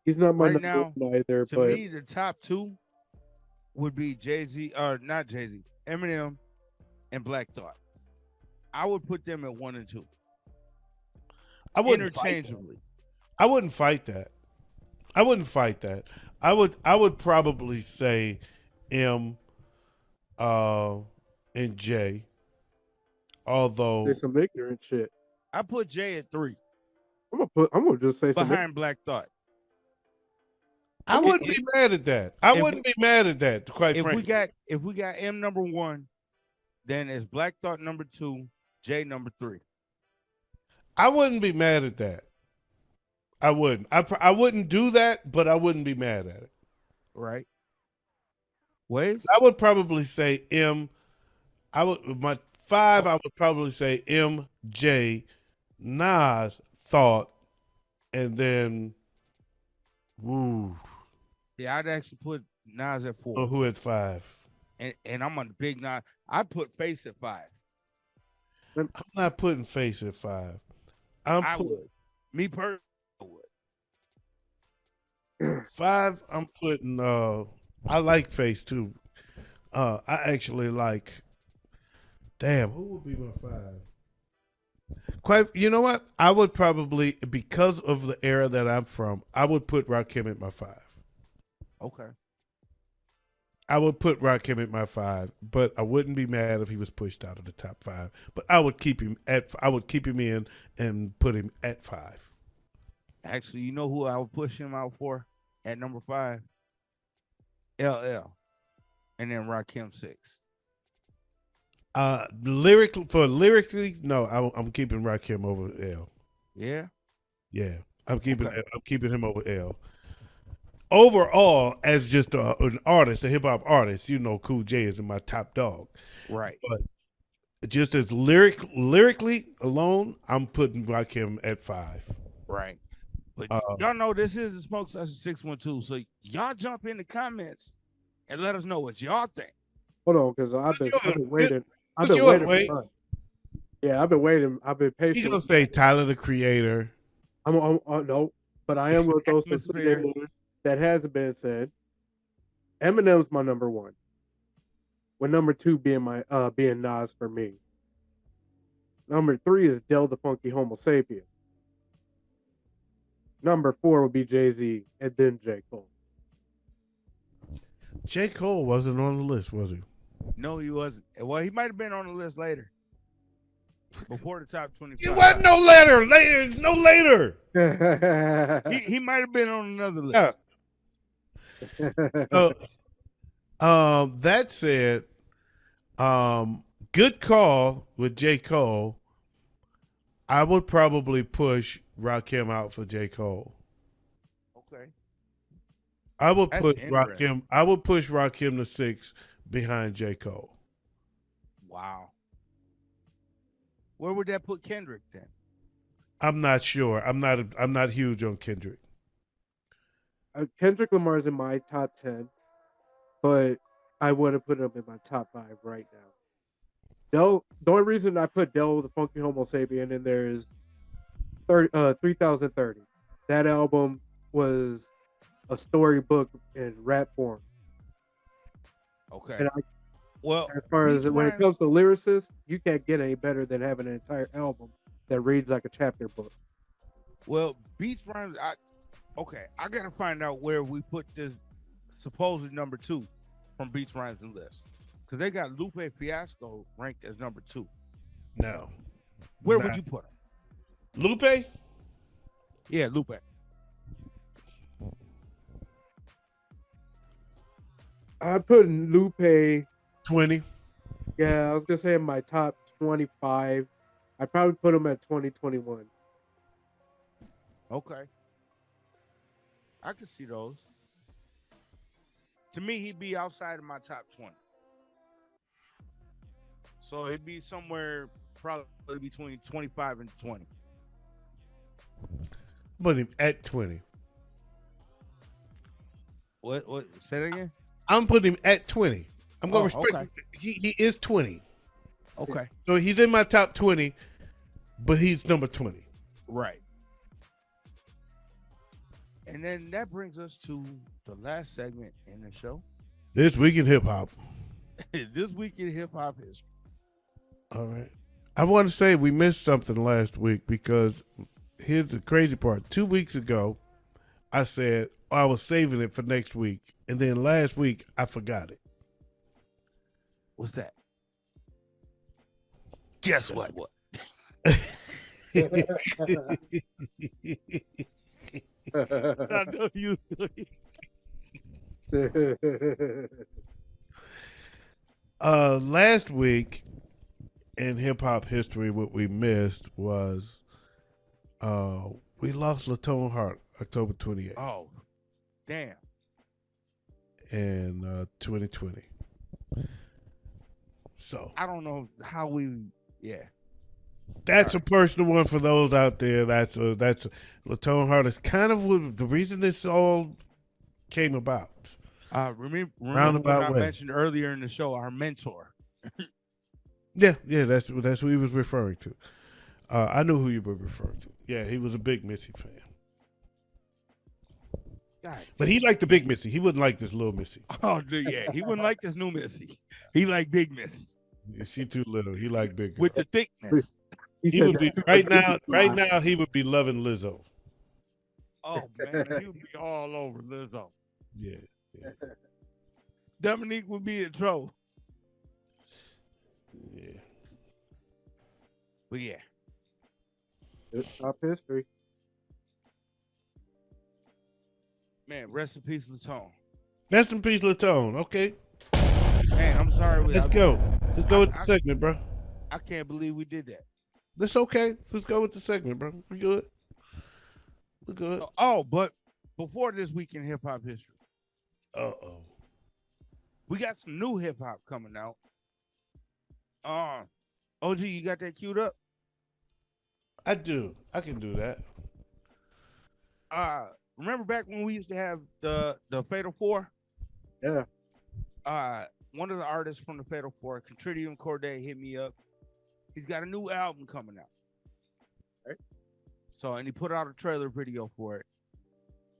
He's not my Right number now, one either, To but me, the top 2 would be Jay-Z, or not Jay-Z, Eminem and Black Thought. I would put them at 1 and 2. I wouldn't Interchangeably. I wouldn't fight that. I would probably say M and J. Although there's some ignorant shit. I put Jay at 3 I'm gonna just say some behind Black Thought. I wouldn't be mad at that. I wouldn't be mad at that, quite If frankly. we got M number 1, then it's Black Thought number 2, Jay number 3. I wouldn't be mad at that. I wouldn't. I wouldn't do that, but I wouldn't be mad at it. Right. Waves? I would probably say M. I would my 5. I would probably say MJ, Nas, Thought, and then woo. Yeah, I'd actually put Nas at 4. So who at 5? And I'm on the big Nas. I put Face at 5. I'm not putting Face at 5. I would. Me personally, I would. 5. I'm putting. I like Face too. I actually like. Damn, who would be my 5? Quite. You know what? I would probably, because of the era that I'm from, I would put Rakim at my 5. Okay. I would put Rakim at my 5, but I wouldn't be mad if he was pushed out of the top 5. But I would keep him at. I would keep him in and put him at 5. Actually, you know who I would push him out for at number 5? LL. And then Rakim 6. Lyrically, no, I'm keeping Rakim over L. Yeah. Yeah, I'm keeping him over L. Overall, as just an artist, a hip hop artist, you know, Cool J is in my top dog. Right. But just as lyrically alone, I'm putting Rakim at 5. Right. But y'all know this is the Smoke Session 612. So y'all jump in the comments and let us know what y'all think. Hold on, because I've been waiting. I've What's been yours, waiting. Wade? Yeah, I've been waiting. I've been patient. He's gonna say Tyler the Creator. No, but I am going to throw some something that hasn't been said. Eminem's my number 1. With number 2 being being Nas for me. Number 3 is Del the Funky Homo Sapien. Number 4 would be Jay-Z, and then J. Cole. J. Cole wasn't on the list, was he? No, he wasn't. Well, he might have been on the list later. Before the top 25. It wasn't no later. There's no later. He might have been on another list. That said, good call with J. Cole. I would probably push Rakim out for J. Cole. Okay. I would That's put interesting. Rakim. I would push Rakim to 6 behind J. Cole. Wow. Where would that put Kendrick then? I'm not sure. I'm not huge on Kendrick. Kendrick Lamar is in my top 10, but I wouldn't put him in my top 5 right now. Del, the only reason I put Del the Funky Homo Sapien in there is 3030. That album was a storybook in rap form. Okay. And well, as far as Beach when it Rhymes- comes to lyricists, you can't get any better than having an entire album that reads like a chapter book. Well, Beats Rhymes, I gotta find out where we put this supposed number 2 from Beats Rhymes and List. Because they got Lupe Fiasco ranked as number 2. No. Where would you put him? Lupe? Yeah, Lupe. I put Lupe. 20. Yeah, I was gonna say in my top 25. I'd probably put him at 2021. Okay. I could see those. To me, he'd be outside of my top 20. So it'd be somewhere probably between 25 and 20. Put him at 20. What? Say that again? I'm putting him at 20. I'm going to respect okay. him. He is 20. Okay. So he's in my top 20, but he's number 20. Right. And then that brings us to the last segment in the show. This week in hip hop. This week in hip hop history. All right. I want to say we missed something last week because here's the crazy part. 2 weeks ago, I said I was saving it for next week. And then last week, I forgot it. What's that? Guess what? I know you. Last week in hip hop history, what we missed was We lost Latone Hart October 28th Oh, damn. in 2020. So I don't know how we. Yeah. that's a personal one for those out there. That's Latone Hart is kind of the reason this all came about. Remember when Roundabout I way. mentioned earlier in the show our mentor. Yeah, that's who he was referring to. I knew who you were referring to. Yeah, he was a big Missy fan. God. But he liked the big Missy. He wouldn't like this little Missy. Oh, yeah. He wouldn't like this new Missy. He like big Missy Yeah, she too little. He liked big. with the thickness. He would be right now. He would be loving Lizzo. Oh man, he would be all over Lizzo. Yeah. Dominique would be in trouble. Yeah. But yeah. Top history. Man, rest in peace, Latone. Rest in peace, Latone. Okay. Man, I'm sorry. Let's go. Let's go with the segment, bro. I can't believe we did that. That's okay. Let's go with the segment, bro. We good. We good. Oh, but before this week in hip hop history, we got some new hip hop coming out. OG, you got that queued up? I do. I can do that. Remember back when we used to have the Fatal Four? Yeah. One of the artists from the Fatal Four, Contridium Corday, hit me up. He's got a new album coming out. Right? So, and he put out a trailer video for it.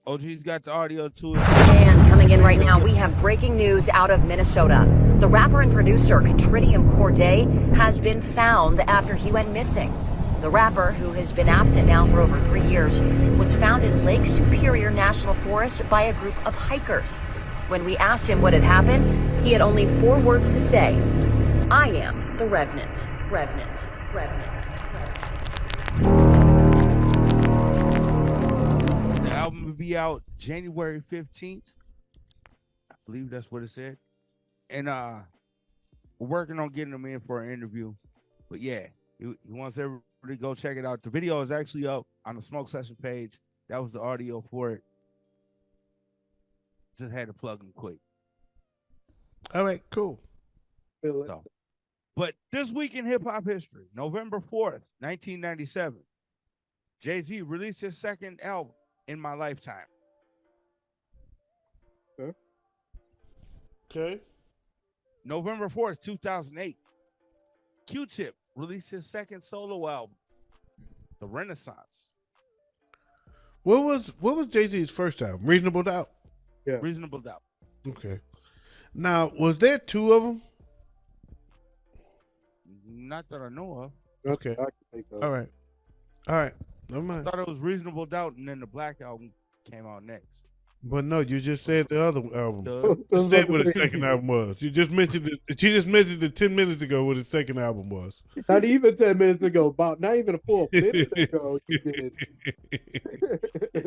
OG's got the audio to it. And coming in right now, we have breaking news out of Minnesota. The rapper and producer Contridium Corday has been found after he went missing. The rapper, who has been absent now for over 3 years, was found in Lake Superior National Forest by a group of hikers. When we asked him what had happened, he had only 4 words to say: "I am the Revenant, Revenant, Revenant, Revenant." The album will be out January 15th. I believe that's what it said. And we're working on getting him in for an interview. But yeah, he wants everybody to go check it out. The video is actually up on the Smoke Session page. That was the audio for it. Just had to plug him quick. All right, cool. So, but this week in hip hop history, November 4th, 1997, Jay-Z released his second album, In My Lifetime. Okay. November 4th, 2008, Q-Tip released his second solo album, The Renaissance. What was Jay-Z's first album? Reasonable Doubt. Yeah. Reasonable Doubt. Okay. Now, was there 2 of them? Not that I know of. Okay. I can think of. All right. Never I mind. thought it was Reasonable Doubt, and then the Black album came out next. But no, you just said the other album. The- You said what his second album was. You just mentioned it. You just mentioned it 10 minutes ago what his second album was. Not even 10 minutes ago. About not even a full minute ago. You did.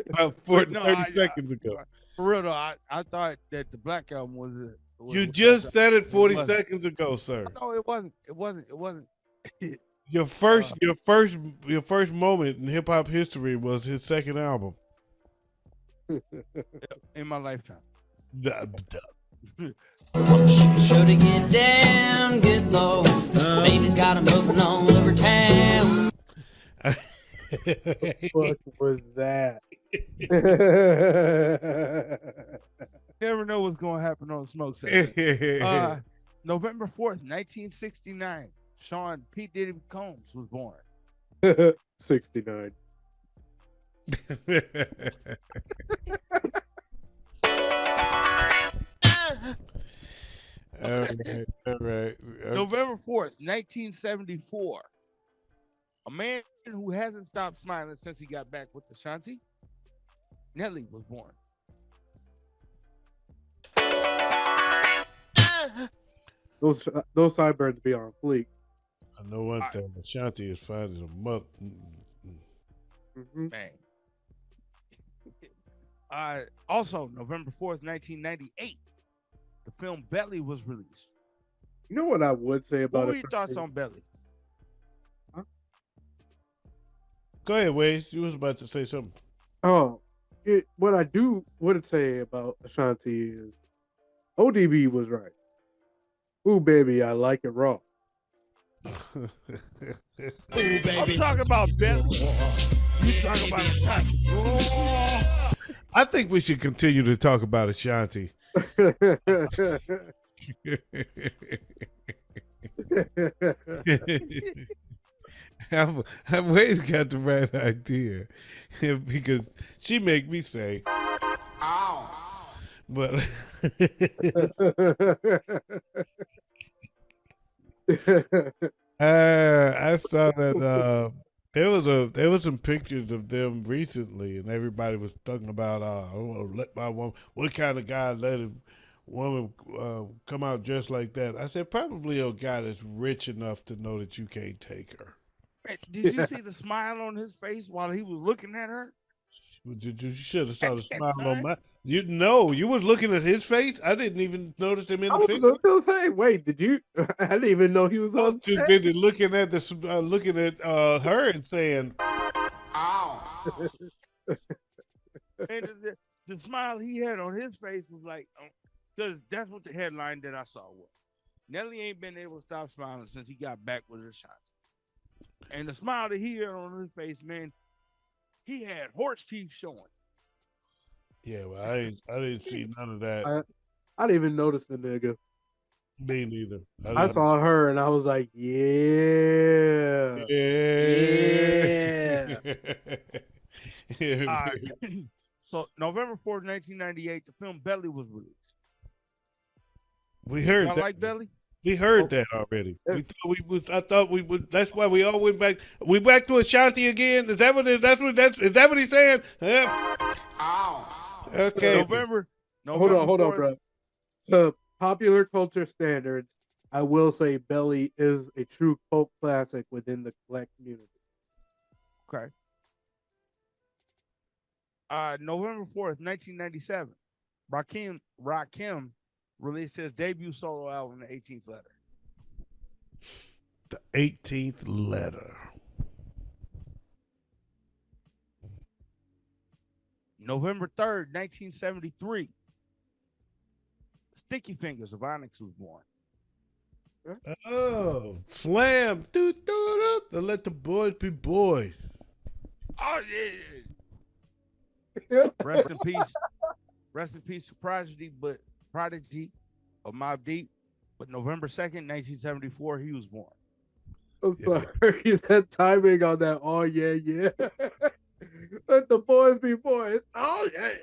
About 30 seconds ago. For real though, I thought that the Black album was You just said it 40 wasn't. seconds ago, sir. No, it wasn't. It wasn't. Your first moment in hip hop history was his second album. In My Lifetime. Sure to get down, get low. Baby's got him moving all over town. What was that? Never know what's going to happen on Smoke Session. November 4th, 1969, Sean Pete Diddy Combs was born. 69. All right. November 4th, 1974, a man who hasn't stopped smiling since he got back with Ashanti, Nelly, was born. Those sideburns be on fleek. I know one thing. Ashanti is fine as a mother. Mm-hmm. Man. Also, November 4th, 1998, the film Belly was released. You know what I would say about What were it? your thoughts on Belly? Huh? Go ahead, Waze. You was about to say something. Oh, what I do would say about Ashanti is ODB was right. Ooh, baby, I like it raw. I'm talking about Belly. You talking about Ashanti. I think we should continue to talk about Ashanti. I've always got the right idea because she make me say, "Ow!" But I saw that there was some pictures of them recently, and everybody was talking about I want to let my woman. What kind of guy let a woman come out just like that? I said probably a guy that's rich enough to know that you can't take her. Did you see the smile on his face while he was looking at her? You should have saw the smile on my. You know, you was looking at his face. I didn't even notice him in the picture. I was gonna say, wait, did you? I didn't even know he was on. Too busy looking at her and saying, "Ow!" And the smile he had on his face was like, because that's what the headline that I saw was. Nelly ain't been able to stop smiling since he got back with her shots. And the smile that he had on his face, man, he had horse teeth showing. Yeah, well, I didn't see none of that. I didn't even notice the nigga. Me neither. I saw her and I was like, yeah. So November 4th, 1998, the film Belly was released. We heard Y'all that. like Belly? We heard that already. I thought we would. That's why we all went back. We back to Ashanti again. Is that what? Is that what he's saying? Ow. Okay. November hold on, 4th. bro. To popular culture standards, I will say Belly is a true folk classic within the Black community. Okay. November 4th, 1997, Rakim released his debut solo album, The 18th Letter. The 18th Letter. November 3rd, 1973, Sticky Fingers of Onyx was born. Oh, slam. To let the boys be boys. Oh, yeah. Rest in peace. Rest in peace to Prodigy of Mobb Deep. But November 2nd, 1974, he was born. I'm sorry. That timing on that. Oh, yeah, yeah. Let the boys be boys. Oh, yeah,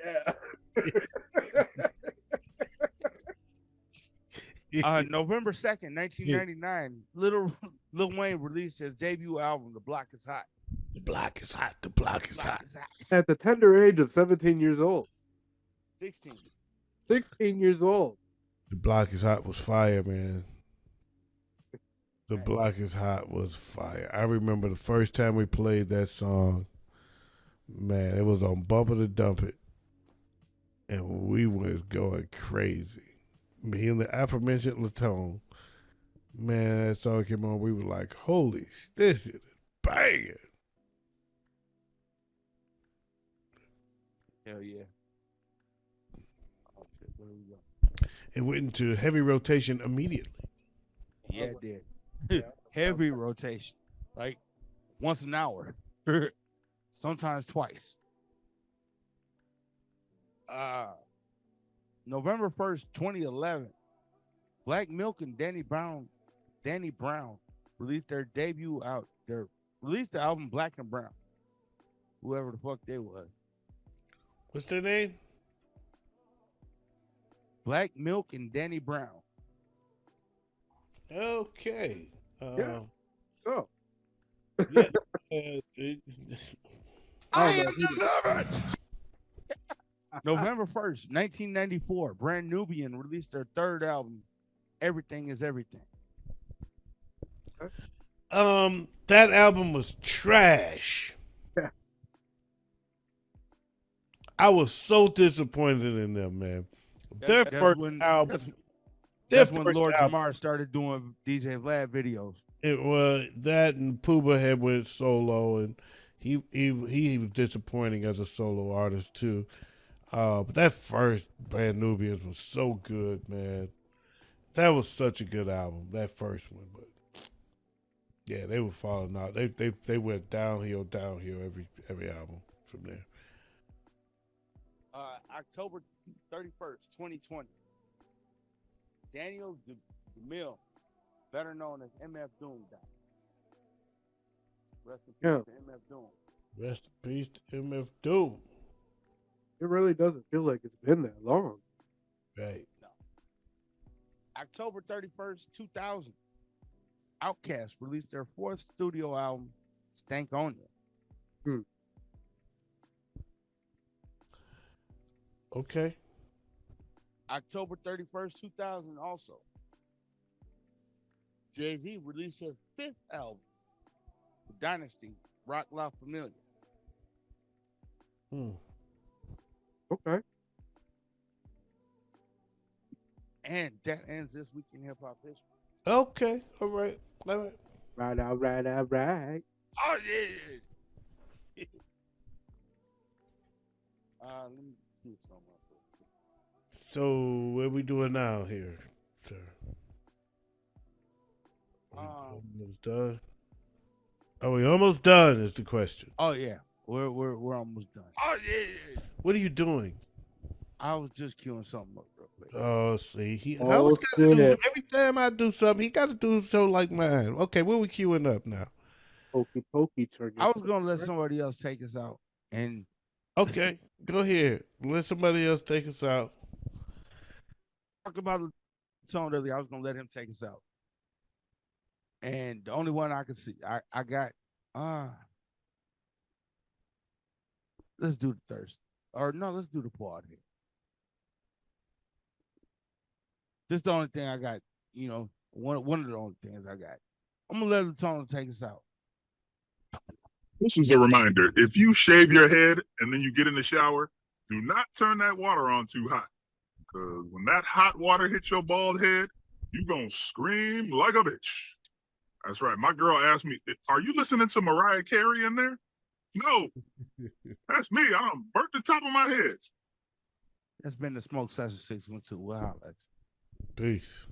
yeah. November 2nd, 1999, Lil Wayne released his debut album, The Block is Hot. The block is hot. The block is hot. At the tender age of 17 years old. 16 years old. The block is hot was fire, man. The block is hot was fire. I remember the first time we played that song. Man, it was on Bumper to Dump It. And we was going crazy. Me and the aforementioned Latone. Man, that song came on. We were like, holy, this is banging. Hell yeah. Oh, shit, where we go? It went into heavy rotation immediately. Yeah, it did. Heavy rotation. Like once an hour. Sometimes twice. November 1st, 2011, Black Milk and Danny Brown released their debut out. Released the album Black and Brown. Whoever the fuck they was. What's their name? Black Milk and Danny Brown. Okay. Yeah. So. Yeah. I am delivered. November 1st, 1994, Brand Nubian released their third album, Everything is Everything. That album was trash. Yeah. I was so disappointed in them, man. Their first album. That's when Lord Jamar started doing DJ Vlad videos. It was that, and Pooba had went solo, and he was disappointing as a solo artist too. But that first Brand Nubians was so good, man. That was such a good album, that first one. But yeah, they were falling out. They went downhill every album from there. October 31st, 2020. Daniel DeMille, better known as MF Doom, died. Rest in peace Yeah. to MF Doom. Rest in peace to MF Doom. It really doesn't feel like it's been that long. Right. October 31st, 2000. Outkast released their fourth studio album, Stankonia. Okay. October 31st, 2000 also. Jay-Z released his fifth album, Dynasty, Rock La Familia. Okay. And that ends this week in hip hop history. Okay. All right. Right. Oh, yeah. Let me do something. So what we doing now here, sir? We almost done. Are we almost done? Is the question. Oh yeah, we're almost done. Oh yeah. What are you doing? I was just queuing something up real quick. Oh, see, I Oh, always gotta do, shit. every time I do something, he got to do so like mine. Okay, what we queuing up now? Pokey turn. I was gonna let somebody else take us out, and Okay, go ahead. Let somebody else take us out. talk about the tone earlier. I was gonna let him take us out, and the only one I could see, I got. Let's do the thirst, or no, let's do the quad here. This is the only thing I got. You know, one of the only things I got. I'm gonna let the tone take us out. This is a reminder. If you shave your head and then you get in the shower, do not turn that water on too hot. Because when that hot water hits your bald head, you're going to scream like a bitch. That's right. My girl asked me, are you listening to Mariah Carey in there? No. That's me. I done burnt the top of my head. That's been the Smoke Session 612. We'll holler at you. Peace.